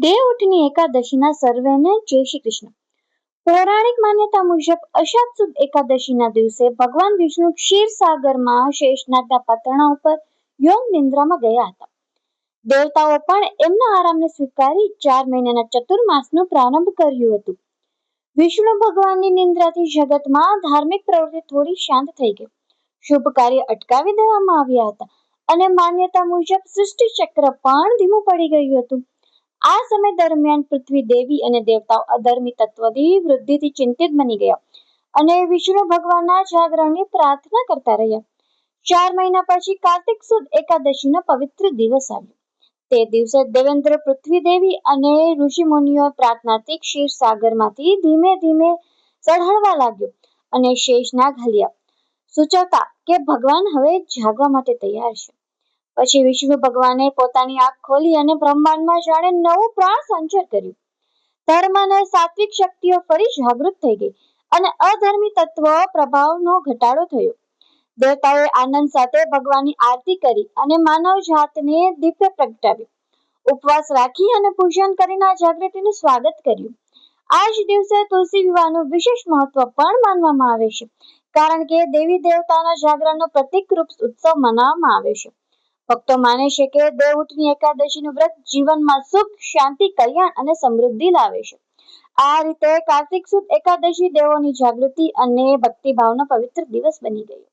દેવઉઠની એકાદશીના સર્વેને જય શ્રી કૃષ્ણ. પૌરાણિક માન્યતા મુજબ અષાઢ સુદ એકાદશીના દિવસે ભગવાન વિષ્ણુ ક્ષીરસાગરમાં શેષનાગના પતરણા ઉપર યોગ નિંદ્રામાં ગયા હતા. દેવતાઓ પણ એમના આરામને સ્વીકારી 4 મહિનાના ચતુર્માસનો પ્રારંભ કર્યું હતું. વિષ્ણુ ભગવાનની નિંદ્રાથી જગતમાં ધાર્મિક પ્રવૃત્તિ થોડી શાંત થઈ ગઈ. શુભ કાર્ય અટકાવી દેવામાં આવ્યા હતા અને માન્યતા મુજબ સૃષ્ટિ ચક્ર પણ ધીમું પડી ગયું હતું. આ સમય દરમિયાન પૃથ્વી દેવી અને દેવતાઓ અધર્મી તત્વની વૃદ્ધિથી ચિંતિત બની ગયા અને વિષ્ણુ ભગવાનના જાગરણની પ્રાર્થના કરતા રહ્યા. 4 મહિના પછી કાર્તિક સુદ એકાદશીનો પવિત્ર દિવસ આવ્યો. તે દિવસે દેવેન્દ્ર પૃથ્વી દેવી અને ઋષિ મુનિઓ પ્રાર્થનાથી ક્ષીરસાગરમાંથી ધીમે ધીમે ચઢળવા લાગ્યો અને શેષનાગ હલ્યા, સૂચવતા કે ભગવાન હવે જાગવા માટે તૈયાર છે. પછી વિષ્ણુ ભગવાને પોતાની આંખ ખોલી અને બ્રહ્માંડમાં જાણે નવું પ્રાણ સંચાર કર્યું. ધર્મ અને સાત્વિક શક્તિઓ ફરી જાગૃત થઈ ગઈ અને અધર્મી તત્વો પ્રભાવનો ઘટાડો થયો. દેવતાઓએ આનંદ સાથે ભગવાનની આરતી કરી અને માનવ જાતને દિવ્ય પ્રગટાવી. ઉપવાસ રાખી અને પૂજન કરીને આ જાગૃતિનું સ્વાગત કર્યું. આ જ દિવસે તુલસી વિવાહનું વિશેષ મહત્વ પણ માનવામાં આવે છે, કારણ કે દેવી દેવતાના જાગરણનો પ્રતીક રૂપ ઉત્સવ મનાવવામાં આવે છે. ભક્તો માને છે કે દેવઉઠની એકાદશીનું વ્રત જીવનમાં સુખ, શાંતિ, કલ્યાણ અને સમૃદ્ધિ લાવે છે. આ રીતે કાર્તિક સુદ એકાદશી દેવોની જાગૃતિ અને ભક્તિભાવનો પવિત્ર દિવસ બની ગયો.